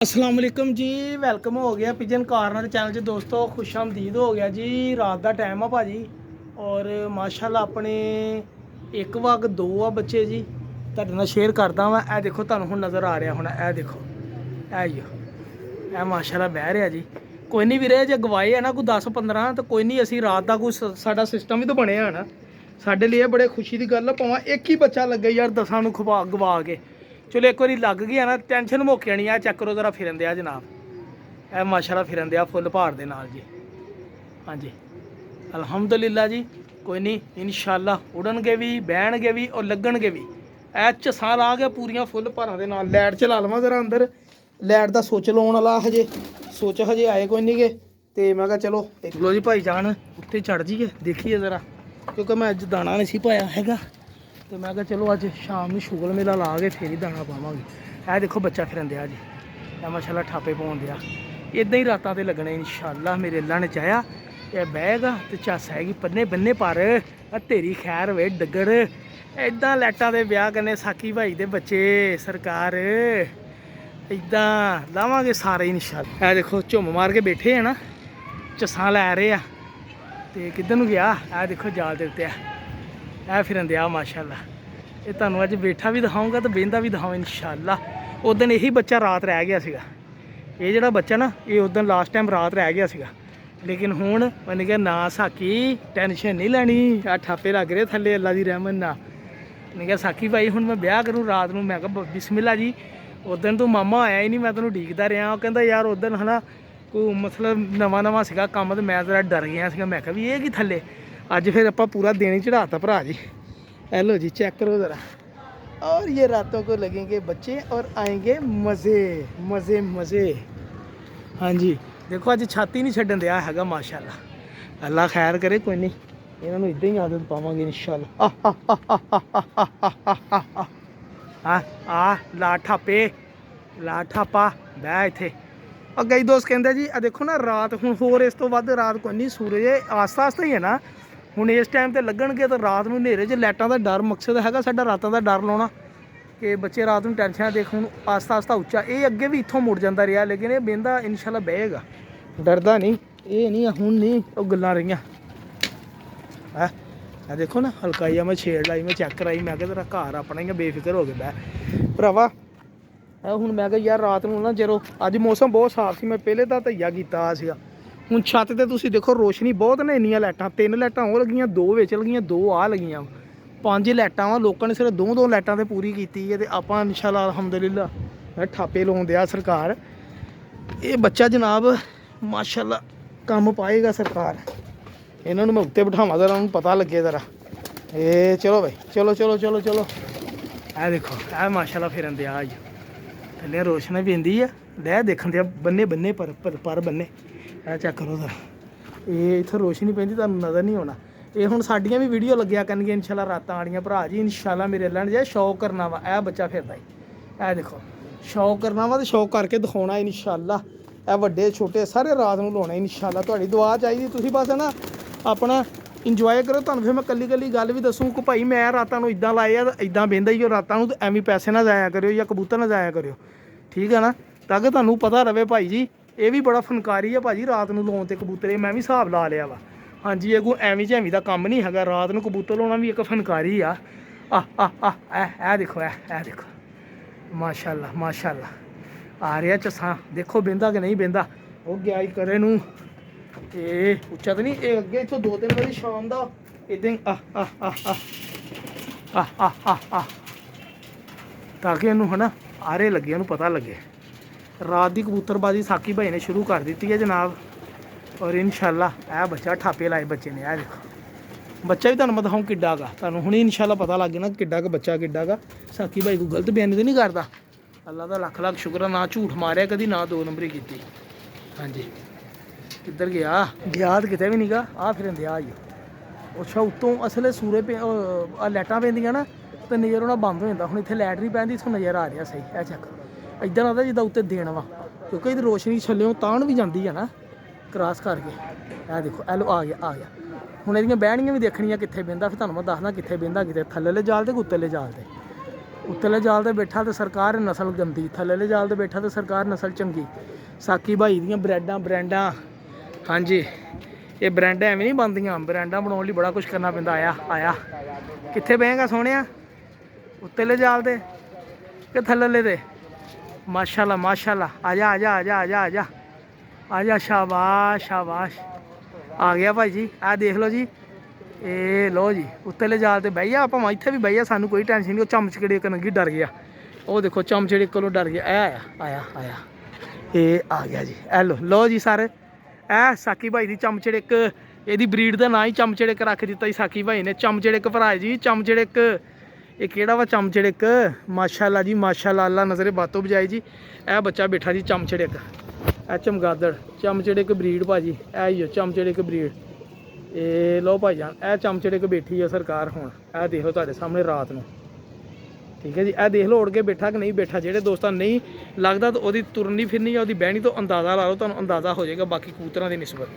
अस्सलाम वालेकुम जी। वेलकम हो गया पिजन कॉर्नर चैनल च दोस्तों, खुश आमदीद हो गया जी। रात का टाइम आ भाजी और माशाल्लाह अपने 1:02 आ बच्चे जी। ਤੁਹਾਡੇ ਨਾਲ शेयर करदा वा। ए देखो ਤੁਹਾਨੂੰ ਹੁਣ नज़र आ रहा होना, ए देखो ए माशाल्लाह बह रहा जी। कोई नहीं ਵੀਰੇ, ਜੇ ਗਵਾਏ है ना कोई 10-15 तो कोई नहीं, ਅਸੀਂ ਰਾਤ ਦਾ ਕੋਈ ਸਾਡਾ ਸਿਸਟਮ ਵੀ ਤਾਂ ਬਣਿਆ ਹੈ ਨਾ। ਸਾਡੇ ਲਈ ਇਹ ਬੜੇ ਖੁਸ਼ੀ ਦੀ ਗੱਲ ਆ, ਭਾਵੇਂ ਇੱਕ ਹੀ ਬੱਚਾ ਲੱਗੇ ਯਾਰ 10 ਨੂੰ ਗਵਾ ਕੇ। चलो एक बार लग गया ना टेंशन मुक जानी है। चेक करो जरा फिरन दिया जनाब, ए माशाल्लाह फिरन दिया फुल पहाड़ दे नाल जी। हाँ जी अल्हम्दुलिल्लाह जी। कोई नहीं इंशाल्लाह उड़नगे भी, बहनगे भी और लगणगे भी। ए झसा ला के पूरियां फुल पहाड़ां दे नाल। लाइट चला लवां जरा अंदर, लाइट दा सोच लाउण वाला हजे सोच हजे आए कोई नहीं गे। तो मैं कहा चलो लो जी भाई जान उत्ते चढ़ जाइए, देखिए ज़रा, क्योंकि मैं अज दाना नहीं सी पाया हैगा। तो मैं कहा चलो अज शाम में शुगल मेला ला के फिर ही दाना पावांगे। ए देखो बच्चा फिरन दिया जी, ए माशाल्लाह ठापे पाउन दिया। इदां ही रातां ते लगने इंशाल्लाह मेरे अल्लाह ने चाहया। ये बहेगा तो चस आएगी पन्ने बन्ने पर। तेरी खैर वे डगर इदां लाइटां दे ब्याह करने साकी भाई दे बच्चे सरकार इदां लावांगे सारे इंशाल्लाह। ए देखो झुम मार के बैठे है ना, चस्सां लै रहे आ। तो किधर नूं गया ए देखो जाल दे उत्ते ऐ फिरन दिया माशाल्लाह। ये तुहानूं अज बैठा भी दिखाऊंगा तो बहिंदा भी दिखाऊं इंशाल्लाह। उस दिन यही बच्चा रात रह गया सीगा। ये जिहड़ा बच्चा ना ये उस दिन लास्ट टाइम रात रह गया सीगा, लेकिन हुण मैंने कहा ना साकी टेंशन नहीं लैनी, आ ठापे लग रहे थल्ले अल्लाह दी रहमत ना। मैंने कहा साकी भाई हुण मैं ब्याह करूँ रात नूं। मैं कहा बिस्मिल्लाह जी। उस दिन तू मामा आया ही नहीं, मैं तैनूं उडीकदा रहा। कहंदा यार उस दिन है ना कोई मतलब नवां नवां सीगा काम, तो मैं जरा डर गया सीगा। मैं कहा भी ये की थल्ले। अज फिर आप पूरा दिन ही चढ़ाता भरा जी। हेलो जी चेक करो ज़रा। और ये रातों को लगेंगे बच्चे और आएंगे मज़े मज़े मज़े। हाँ जी देखो अज छाती नहीं छड्डन दिया हैगा माशाल्लाह। अल्लाह खैर करे, कोई नहीं इन्होंने इदां ही आदत पावांगे इंशाल्लाह। आ ला ठापे ला ठापा बह इत्थे। और कई दोस्त कहते जी देखो ना रात हूँ होर इस तो वध रात कोई नहीं, सूरज आस्ता आस्ता ही है ना। ਹੁਣ ਇਸ ਟਾਈਮ ਤੇ ਲੱਗਣਗੇ ਤਾਂ ਰਾਤ ਨੂੰ ਹਨੇਰੇ 'ਚ ਲਾਈਟਾਂ ਦਾ ਡਰ ਮਕਸਦ ਹੈਗਾ ਸਾਡਾ ਰਾਤਾਂ ਦਾ ਡਰ ਲਾਉਣਾ ਕਿ ਬੱਚੇ ਰਾਤ ਨੂੰ ਟੈਨਸ਼ਨ ਦੇਖ। ਹੁਣ ਆਸਤਾ ਆਸਤਾ ਉੱਚਾ ਇਹ ਅੱਗੇ ਵੀ ਇੱਥੋਂ ਮੁੜ ਜਾਂਦਾ ਰਿਹਾ, ਲੇਕਿਨ ਇਹ ਬਹਿੰਦਾ ਇਨਸ਼ਾਅੱਲਾ ਬਹੇਗਾ, ਡਰਦਾ ਨਹੀਂ। ਇਹ ਨਹੀਂ ਹੁਣ ਨਹੀਂ ਉਹ ਗੱਲਾਂ ਰਹੀਆਂ ਹੈ। ਆ ਦੇਖੋ ਨਾ ਹਲਕਾਈ ਮੈਂ ਛੇੜ ਲਾਈ, ਮੈਂ ਚੈੱਕ ਕਰਾਈ। ਮੈਂ ਕਿਹਾ ਤੇਰਾ ਘਰ ਆਪਣਾ ਹੀ ਬੇਫਿਕਰ ਹੋ ਕੇ ਬਹਿ ਭਰਾਵਾ। ਹੁਣ ਮੈਂ ਕਿਹਾ ਯਾਰ ਰਾਤ ਨੂੰ ਨਾ ਜਦੋਂ ਅੱਜ ਮੌਸਮ ਬਹੁਤ ਸਾਫ਼ ਸੀ, ਮੈਂ ਪਹਿਲੇ ਤਾਂ ਧਈਆ ਕੀਤਾ ਸੀਗਾ। ਹੁਣ ਛੱਤ ਤੇ ਤੁਸੀਂ ਦੇਖੋ ਰੋਸ਼ਨੀ ਬਹੁਤ ਨੇ, ਇੰਨੀਆਂ ਲਾਈਟਾਂ 3 ਲਾਈਟਾਂ ਉਹ ਲੱਗੀਆਂ, 2 ਵਿੱਚ ਲੱਗੀਆਂ, 2 ਆ ਲੱਗੀਆਂ, 5 ਲਾਈਟਾਂ ਵਾ। ਲੋਕਾਂ ਨੇ ਸਿਰਫ 2 ਲਾਈਟਾਂ ਤੇ ਪੂਰੀ ਕੀਤੀ ਹੈ। ਤੇ ਆਪਾਂ ਇਨਸ਼ਾਅੱਲਾ ਅਲਹਮਦੁਲਿल्लाह ਠਾਪੇ ਲਾਉਣ ਦਿਆ ਸਰਕਾਰ। ਇਹ ਬੱਚਾ ਜਨਾਬ ਮਾਸ਼ਾਅੱਲਾ ਕੰਮ ਪਾਏਗਾ ਸਰਕਾਰ। ਇਹਨਾਂ ਨੂੰ ਮੈਂ ਉੱਤੇ ਬਿਠਾਵਾਂ ਜ਼ਰਾ, ਉਹਨੂੰ ਪਤਾ ਲੱਗੇ ਜ਼ਰਾ। ਇਹ ਚਲੋ ਭਾਈ ਚਲੋ ਚਲੋ ਚਲੋ ਚਲੋ। ਇਹ ਦੇਖੋ ਇਹ ਮਾਸ਼ਾਅੱਲਾ ਫਿਰਨ ਦਿਆ ਜੀ, ਥੱਲੇ ਰੋਸ਼ਨੀ ਵੀ ਹੁੰਦੀ ਆ। ਲੈ ਦੇਖਣ ਦਿਆ ਬੰਨੇ ਬੰਨੇ ਪਰ ਬੰਨੇ। ਇਹ ਚੈੱਕ ਕਰੋ ਜ਼ਰਾ, ਇਹ ਇੱਥੇ ਰੋਸ਼ਨੀ ਪੈਂਦੀ ਤੁਹਾਨੂੰ ਨਜ਼ਰ ਨਹੀਂ ਆਉਣਾ। ਇਹ ਹੁਣ ਸਾਡੀਆਂ ਵੀ ਵੀਡੀਓ ਲੱਗਿਆ ਕਰਨਗੀਆਂ ਇੰਸ਼ਾਅੱਲਾ ਰਾਤਾਂ ਵਾਲੀਆਂ ਭਰਾ ਜੀ। ਇੰਸ਼ਾਅੱਲਾ ਮੇਰੇ ਅੱਲਾ ਨੇ ਜੇ ਸ਼ੌਕ ਕਰਨਾ ਵਾ ਇਹ ਬੱਚਾ ਫਿਰਦਾ ਹੀ। ਇਹ ਦੇਖੋ ਸ਼ੌਕ ਕਰਨਾ ਵਾ ਤੇ ਸ਼ੌਕ ਕਰਕੇ ਦਿਖਾਉਣਾ ਇੰਸ਼ਾਅੱਲਾ। ਇਹ ਵੱਡੇ ਛੋਟੇ ਸਾਰੇ ਰਾਤ ਨੂੰ ਲਾਉਣਾ ਇੰਸ਼ਾਅੱਲਾ। ਤੁਹਾਡੀ ਦੁਆ ਚਾਹੀਦੀ, ਤੁਸੀਂ ਬਸ ਨਾ ਆਪਣਾ ਇੰਜੋਏ ਕਰੋ। ਤੁਹਾਨੂੰ ਫਿਰ ਮੈਂ ਕੱਲੀ ਕੱਲੀ ਗੱਲ ਵੀ ਦੱਸੂ ਕਿ ਭਾਈ ਮੈਂ ਰਾਤਾਂ ਨੂੰ ਇੱਦਾਂ ਲਾਏ ਆ, ਇੱਦਾਂ ਬਹਿੰਦਾ ਹੀ ਉਹ ਰਾਤਾਂ ਨੂੰ। ਤਾਂ ਐਵੇਂ ਪੈਸੇ ਨਾ ਜਾਇਆ ਕਰਿਓ ਜਾਂ ਕਬੂਤਰ ਨਾ ਜਾਇਆ ਕਰਿਓ, ਠੀਕ ਹੈ ਨਾ, ਤਾਂ ਕਿ ਤੁਹਾਨੂੰ ਪਤਾ ਰਵੇ ਭਾਈ ਜੀ। ਇਹ ਵੀ ਬੜਾ ਫਨਕਾਰੀ ਆ ਭਾਜੀ ਰਾਤ ਨੂੰ ਲਾਉਣ ਤੇ ਕਬੂਤਰ। ਮੈਂ ਵੀ ਹਿਸਾਬ ਲਾ ਲਿਆ ਵਾ। ਹਾਂਜੀ ਇਹ ਕੋਈ ਐਵੇਂ ਝੈਵੀਂ ਦਾ ਕੰਮ ਨਹੀਂ ਹੈਗਾ, ਰਾਤ ਨੂੰ ਕਬੂਤਰ ਲਾਉਣਾ ਵੀ ਇੱਕ ਫਨਕਾਰੀ ਆ। ਇਹ ਦੇਖੋ ਇਹ ਦੇਖੋ ਮਾਸ਼ਾਅੱਲਾ ਮਾਸ਼ਾਅੱਲਾ ਆ ਰਿਹਾ ਝੱਸਾਂ। ਦੇਖੋ ਬਹਿੰਦਾ ਕਿ ਨਹੀਂ ਬਹਿੰਦਾ। ਉਹ ਗਿਆ ਹੀ ਕਰੇ ਨੂੰ। ਇਹ ਉੱਚਾ ਤਾਂ ਨਹੀਂ, ਇਹ ਅੱਗੇ ਇੱਥੋਂ 2-3 ਵਾਰੀ ਸ਼ਾਮ ਦਾ ਇੱਦਾਂ ਹੀ ਤਾਂ ਕਿ ਇਹਨੂੰ ਹੈ ਨਾ ਆਰੇ ਲੱਗੇ, ਉਹਨੂੰ ਪਤਾ ਲੱਗੇ। रात की कबूतरबाजी साकी भाई ने शुरू कर दी है जनाब। और इंशाल्लाह यह बच्चा ठापे लाए बच्चे ने। यह देखो बच्चा भी तुम मैं दिखाऊँ किड्डा का, तुम हूँ इंशाल्लाह पता लग गया ना किड्डा का बच्चा किड्डा का। साकी भाई को गलत बयानी तो नहीं करता। अल्लाह का लख लख शुक्र, ना झूठ मारिया कभी ना 2 नंबरी की। हाँ जी किधर गया तो कितने भी नहीं गा। आ फिर दिया जी अच्छा उत्तों असले सूरे पे लाइटां पैंदियां ना तो नज़र होना बंद हो जाता। हूँ इतने लाइट नहीं पैंदी, इतों नज़र आ रहा सही। यह चेक इधर आता जिदा उत्ते देना वा, क्योंकि इधर रोशनी छल्लों तान भी जाती है ना क्रॉस करके। यह देखो एलो आ गया। हुण इहदियां बहनियां भी देखनियां कित्थे बहिंदा, फिर तुहानूं मैं दसदा कित्थे बहिंदा, कित्थे थल्ले जाल ते उत्तरले जाल ते। ਉੱਤਲੇ ਜਾਲ ਤੇ ਬੈਠਾ ਤੇ ਸਰਕਾਰ ਨਸਲ ਗੰਦੀ, ਥੱਲੇਲੇ ਜਾਲ ਤੇ ਬੈਠਾ ਤੇ ਸਰਕਾਰ ਨਸਲ ਚੰਗੀ। ਸਾਕੀ ਭਾਈ ਦੀਆਂ ਬ੍ਰੈਂਡਾਂ ਹਾਂਜੀ, ਇਹ ਬ੍ਰੈਂਡ ਐਵੇਂ ਨਹੀਂ ਬਣਦੀਆਂ, ਬ੍ਰੈਂਡਾਂ ਬਣਾਉਣ ਲਈ ਬੜਾ ਕੁਝ ਕਰਨਾ ਪੈਂਦਾ। ਆਇਆ ਕਿੱਥੇ ਬਹੇਗਾ ਸੋਹਣਿਆ, ਉੱਤਲੇ ਜਾਲ ਤੇ ਕਿ ਥੱਲੇਲੇ ਤੇ? ਮਾਸ਼ਾਅੱਲਾ ਆ ਜਾ ਸ਼ਾਬਾਸ਼ ਆ ਗਿਆ ਭਾਈ ਜੀ। ਆਹ ਦੇਖ ਲਓ ਜੀ, ਇਹ ਲਓ ਜੀ ਉੱਤਲੇ ਜਾਲ ਤੇ ਬਹਿ ਜਾ, ਭਾਵੇਂ ਇੱਥੇ ਵੀ ਬਹਿ ਜਾ, ਸਾਨੂੰ ਕੋਈ ਟੈਨਸ਼ਨ ਨਹੀਂ। ਉਹ ਚਮਚੜੇ ਇੱਕ ਨੰਗੀ ਡਰ ਗਿਆ, ਉਹ ਦੇਖੋ ਚਮਚੜੇ ਕੋਲੋਂ ਡਰ ਗਿਆ। ਆਇਆ ਇਹ ਆ ਗਿਆ ਜੀ। ਲਓ ਜੀ ਸਰ, ਇਹ ਸਾਕੀ ਭਾਈ ਦੀ ਚਮਚੜਿੱਕ, ਇਹਦੀ ਬਰੀਡ ਦਾ ਨਾਂ ਹੀ ਚਮਚੜਿੱਕ ਰੱਖ ਦਿੱਤਾ ਜੀ ਸਾਕੀ ਭਾਈ ਨੇ। ਚਮਚੜਿੱਕ ਭਰਾ ਜੀ, ਚਮਚੜਿੱਕ। ਇਹ ਕਿਹੜਾ ਵਾ ਚਮਚੜਿੱਕ? ਮਾਸ਼ਾਅੱਲਾ ਜੀ ਮਾਸ਼ਾਅੱਲਾ, ਅੱਲਾ ਨਜ਼ਰੇ ਬਾਤੋਂ ਬਜਾਏ ਜੀ। ਇਹ ਬੱਚਾ ਬੈਠਾ ਜੀ ਚਮਚੜਿੱਕ, ਇਹ ਚਮਗਾਦੜ ਚਮਚੜਿੱਕ ਬਰੀਡ ਭਾਜੀ, ਇਹ ਹੀ ਚਮਚੜਿੱਕ ਬਰੀਡ। ਇਹ ਲਓ ਭਾਈ ਜਾਨ, ਇਹ ਚਮਚੜਿੱਕ ਬੈਠੀ ਆ ਸਰਕਾਰ ਹੁਣ। ਇਹ ਦੇਖ ਲਓ ਤੁਹਾਡੇ ਸਾਹਮਣੇ ਰਾਤ ਨੂੰ, ਠੀਕ ਹੈ ਜੀ। ਇਹ ਦੇਖ ਲਓ ਉੜ ਕੇ ਬੈਠਾ ਕਿ ਨਹੀਂ ਬੈਠਾ। ਜਿਹੜੇ ਦੋਸਤਾਂ ਨਹੀਂ ਲੱਗਦਾ ਤਾਂ ਉਹਦੀ ਤੁਰਨੀ ਫਿਰਨੀ ਜਾਂ ਉਹਦੀ ਬਹਿਣੀ ਤੋਂ ਅੰਦਾਜ਼ਾ ਲਾ ਲਓ, ਤੁਹਾਨੂੰ ਅੰਦਾਜ਼ਾ ਹੋ ਜਾਏਗਾ ਬਾਕੀ ਕਬੂਤਰਾਂ ਦੀ ਨਿਸਬਤ।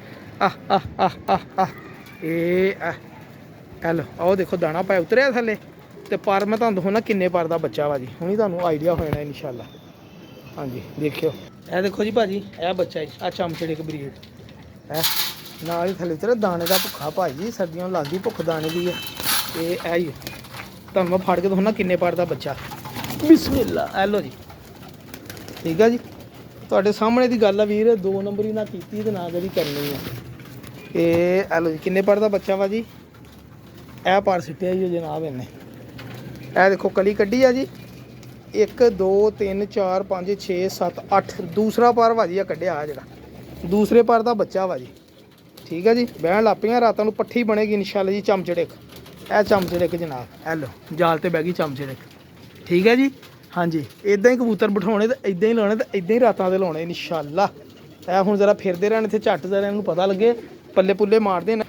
ਲਓ ਆਓ ਦੇਖੋ ਦਾਣਾ ਪਾਇਆ ਉਤਰਿਆ ਥੱਲੇ, ਤੇ ਪਰ ਮੈਂ ਤੁਹਾਨੂੰ ਦਿਖਾਉਣਾ ਕਿੰਨੇ ਪਰ ਦਾ ਬੱਚਾ ਵਾ ਜੀ, ਹੁਣੀ ਤੁਹਾਨੂੰ ਆਈਡੀਆ ਹੋ ਜਾਣਾ ਇਨਸ਼ਾਅੱਲਾ। ਹਾਂਜੀ ਦੇਖਿਓ, ਇਹ ਦੇਖੋ ਜੀ ਭਾਜੀ, ਇਹ ਬੱਚਾ ਜੀ, ਆਹ ਚਮਚੜੇ ਇੱਕ ਬਰੀਡ ਹੈ, ਨਾਲ ਹੀ ਥੱਲੇ ਉਤਰਿਆ। ਦਾਣੇ ਦਾ ਭੁੱਖਾ ਭਾਈ ਜੀ, ਸਰਦੀਆਂ ਨੂੰ ਲੱਗਦੀ ਭੁੱਖ ਦਾਣੇ ਦੀ ਆ। ਇਹ ਹੀ ਤੁਹਾਨੂੰ ਮੈਂ ਫੜ ਕੇ ਦਿਖਾਉਣਾ ਕਿੰਨੇ ਪਰ ਦਾ ਬੱਚਾ। ਬਿਸਮਿਲ੍ਲਾ, ਇਹ ਲਓ ਜੀ, ਠੀਕ ਆ ਜੀ। ਤੁਹਾਡੇ ਸਾਹਮਣੇ ਦੀ ਗੱਲ ਆ ਵੀਰ, 2 ਨੰਬਰੀ ਨਾ ਕੀਤੀ ਤੇ ਨਾ ਕਦੀ ਕਰਨੀ ਆ। ਇਹ ਲਓ ਜੀ, ਕਿੰਨੇ ਪਰ ਦਾ ਬੱਚਾ ਵਾ ਜੀ। ਇਹ ਪਰ ਸਿੱਟਿਆ ਜੀ ਜਨਾਬ ਇਹਨੇ। ਇਹ ਦੇਖੋ ਕਲੀ ਕੱਢੀ ਆ ਜੀ, 1 2 3 4 5 6 7 8 ਦੂਸਰਾ ਪਰ ਵਾ ਜੀ ਆ ਕੱਢਿਆ, ਆ ਜਿਹੜਾ ਦੂਸਰੇ ਪਰ ਦਾ ਬੱਚਾ ਵਾ ਜੀ, ਠੀਕ ਹੈ ਜੀ। ਬਹਿਣ ਲੱਗ ਪਈਆਂ ਰਾਤਾਂ ਨੂੰ, ਪੱਠੀ ਬਣੇਗੀ ਇਨਸ਼ਾਅੱਲਾ ਜੀ ਚਮਚੜਿੱਕ। ਇਹ ਚਮਚੜਿੱਕ ਜਨਾਬ, ਇਹ ਲਓ ਜਾਲ ਤੇ ਬਹਿ ਗਈ ਚਮਚੜਿੱਕ, ਠੀਕ ਹੈ ਜੀ। ਹਾਂਜੀ ਇਦਾਂ ਹੀ ਕਬੂਤਰ ਬਿਠਾਉਣੇ ਤੇ ਇਦਾਂ ਹੀ ਲਾਉਣੇ ਤੇ ਇਦਾਂ ਹੀ ਰਾਤਾਂ ਦੇ ਲਾਉਣੇ ਇਨਸ਼ਾਅੱਲਾ। ਇਹ ਹੁਣ ਜ਼ਰਾ ਫਿਰਦੇ ਰਹਿਣ ਇੱਥੇ, ਝੱਟ ਜ਼ਰਾ ਇਹਨੂੰ ਪਤਾ ਲੱਗੇ, ਪੱਲੇ ਪੁੱਲੇ ਮਾਰਦੇ ਨੇ।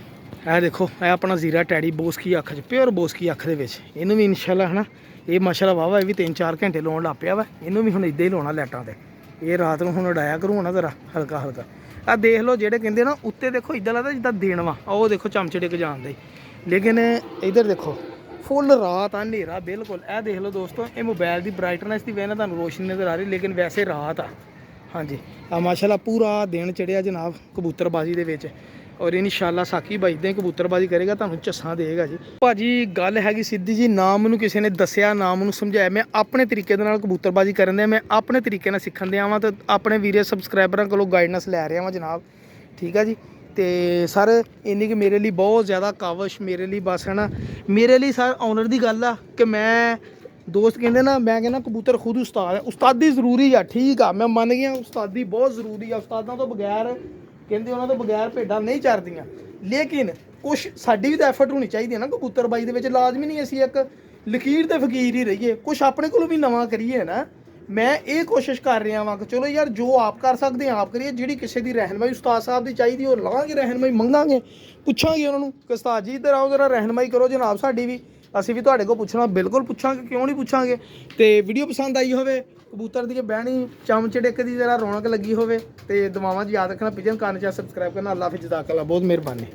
ਇਹ ਦੇਖੋ, ਇਹ ਆਪਣਾ ਜ਼ੀਰਾ ਟੈਡੀ ਬੋਸਕੀ ਅੱਖ 'ਚ, ਪਿਓਰ ਬੋਸਕੀ ਅੱਖ ਦੇ ਵਿੱਚ। ਇਹਨੂੰ ਵੀ ਇਨਸ਼ਾਅੱਲਾ ਹੈ ਨਾ, ਇਹ ਮਾਸ਼ਾਅੱਲਾ ਵਾਵਾ, ਇਹ ਵੀ 3-4 ਘੰਟੇ ਲਾਉਣ ਲੱਗ ਪਿਆ ਵਾ। ਇਹਨੂੰ ਵੀ ਹੁਣ ਇਦਾਂ ਹੀ ਲਾਉਣਾ ਲਾਈਟਾਂ 'ਤੇ। ਇਹ ਰਾਤ ਨੂੰ ਹੁਣ ਉਡਾਇਆ ਕਰੂ ਨਾ ਜ਼ਰਾ ਹਲਕਾ। ਆਹ ਦੇਖ ਲਓ, ਜਿਹੜੇ ਕਹਿੰਦੇ ਨਾ ਉੱਤੇ ਦੇਖੋ ਇੱਦਾਂ ਲੱਗਦਾ ਜਿੱਦਾਂ ਦਿਨ ਵਾ, ਉਹ ਦੇਖੋ ਚਮਚੜੇ ਕ ਜਾਣਦੇ, ਲੇਕਿਨ ਇੱਧਰ ਦੇਖੋ ਫੁੱਲ ਰਾਤ ਆ, ਹਨੇਰਾ ਬਿਲਕੁਲ। ਇਹ ਦੇਖ ਲਓ ਦੋਸਤੋ, ਇਹ ਮੋਬਾਈਲ ਦੀ ਬਰਾਈਟਨੈਸ ਦੀ ਵਜ੍ਹਾ ਨਾਲ ਤੁਹਾਨੂੰ ਰੋਸ਼ਨੀ ਨਜ਼ਰ ਆ ਰਹੀ, ਲੇਕਿਨ ਵੈਸੇ ਰਾਤ ਆ। ਹਾਂਜੀ ਆ ਮਾਸ਼ਾਅੱਲਾ ਪੂਰਾ ਦਿਨ ਚੜਿਆ ਜਨਾਬ ਕਬੂਤਰਬਾਜ਼ੀ ਦੇ ਵਿੱਚ। ਔਰ ਇਨਸ਼ਾਅੱਲਾ ਸਾਕੀ ਭਾਈ ਇੱਦਾਂ ਹੀ ਕਬੂਤਰਬਾਜ਼ੀ ਕਰੇਗਾ, ਤੁਹਾਨੂੰ ਝੱਸਾਂ ਦੇਗਾ ਜੀ ਭਾਜੀ। ਗੱਲ ਹੈਗੀ ਸਿੱਧੀ ਜੀ, ਨਾ ਮੈਨੂੰ ਕਿਸੇ ਨੇ ਦੱਸਿਆ, ਨਾ ਮੈਨੂੰ ਸਮਝਾਇਆ। ਮੈਂ ਆਪਣੇ ਤਰੀਕੇ ਦੇ ਨਾਲ ਕਬੂਤਰਬਾਜ਼ੀ ਕਰਨ ਦਿਆ, ਮੈਂ ਆਪਣੇ ਤਰੀਕੇ ਨਾਲ ਸਿੱਖਣ ਦਿਆ ਵਾਂ, ਤੇ ਆਪਣੇ ਵੀਰੇ ਸਬਸਕ੍ਰਾਈਬਰਾਂ ਕੋਲੋਂ ਗਾਈਡਨੈਸ ਲੈ ਰਿਹਾ ਵਾਂ ਜਨਾਬ, ਠੀਕ ਆ ਜੀ। ਤੇ ਸਰ ਇੰਨੀ ਕਿ ਮੇਰੇ ਲਈ ਬਹੁਤ ਜ਼ਿਆਦਾ ਕਾਵਸ਼, ਮੇਰੇ ਲਈ ਬਸ ਹੈ ਨਾ, ਮੇਰੇ ਲਈ ਸਰ ਆਨਰ ਦੀ ਗੱਲ ਆ ਕਿ ਮੈਂ ਦੋਸਤ ਕਹਿੰਦੇ ਨਾ, ਮੈਂ ਕਹਿੰਦਾ ਕਬੂਤਰ ਖੁਦ ਉਸਤਾਦ ਹੈ। ਉਸਤਾਦੀ ਜ਼ਰੂਰੀ ਆ, ਠੀਕ ਆ, ਮੈਂ ਮੰਨ ਗਿਆ ਉਸਤਾਦੀ ਬਹੁਤ ਜ਼ਰੂਰੀ ਆ। ਉਸਤਾਦਾਂ ਤੋਂ ਬਗੈਰ ਕਹਿੰਦੇ, ਉਹਨਾਂ ਤੋਂ ਬਗੈਰ ਭੇਡਾਂ ਨਹੀਂ ਚਰਦੀਆਂ, ਲੇਕਿਨ ਕੁਛ ਸਾਡੀ ਵੀ ਤਾਂ ਐਫਰਟ ਹੋਣੀ ਚਾਹੀਦੀ ਹੈ ਨਾ ਕਬੂਤਰਬਾਜ਼ੀ ਦੇ ਵਿੱਚ। ਲਾਜ਼ਮੀ ਨਹੀਂ ਅਸੀਂ ਇੱਕ ਲਕੀਰ ਤੇ ਫਕੀਰ ਹੀ ਰਹੀਏ, ਕੁਛ ਆਪਣੇ ਕੋਲੋਂ ਵੀ ਨਵਾਂ ਕਰੀਏ ਨਾ। ਮੈਂ ਇਹ ਕੋਸ਼ਿਸ਼ ਕਰ ਰਿਹਾ ਵਾਂ ਕਿ ਚਲੋ ਯਾਰ, ਜੋ ਆਪ ਕਰ ਸਕਦੇ ਹਾਂ ਆਪ ਕਰੀਏ। ਜਿਹੜੀ ਕਿਸੇ ਦੀ ਰਹਿਨਮਾਈ ਉਸਤਾਦ ਸਾਹਿਬ ਦੀ ਚਾਹੀਦੀ, ਉਹ ਲਵਾਂਗੇ, ਰਹਿਨਮਾਈ ਮੰਗਾਂਗੇ, ਪੁੱਛਾਂਗੇ ਉਹਨਾਂ ਨੂੰ ਕਿ ਉਸਤਾਦ ਜੀ ਇੱਧਰ ਆਓ ਜ਼ਰਾ ਰਹਿਨਮਾਈ ਕਰੋ ਜਨਾਬ ਸਾਡੀ ਵੀ। ਅਸੀਂ ਵੀ ਤੁਹਾਡੇ ਕੋਲ ਪੁੱਛਣਾ, ਬਿਲਕੁਲ ਪੁੱਛਾਂਗੇ, ਕਿਉਂ ਨਹੀਂ ਪੁੱਛਾਂਗੇ। ਤੇ ਵੀਡੀਓ ਪਸੰਦ ਆਈ ਹੋਵੇ, ਕਬੂਤਰ ਦੀ ਬਹਿਣੀ ਚਮਚੜਿੱਕ ਦੀ ਜ਼ਰਾ ਰੌਣਕ ਲੱਗੀ ਹੋਵੇ, ਤੇ ਦੁਆਵਾਂ 'ਚ ਯਾਦ ਰੱਖਣਾ, ਪਿਜਨ ਕਾਰਨ 'ਚ ਸਬਸਕ੍ਰਾਈਬ ਕਰਨਾ। ਅੱਲਾ ਹਾਫਿਜ਼, ਜਜ਼ਾਕੱਲਾ, ਬਹੁਤ ਮਿਹਰਬਾਨੀ।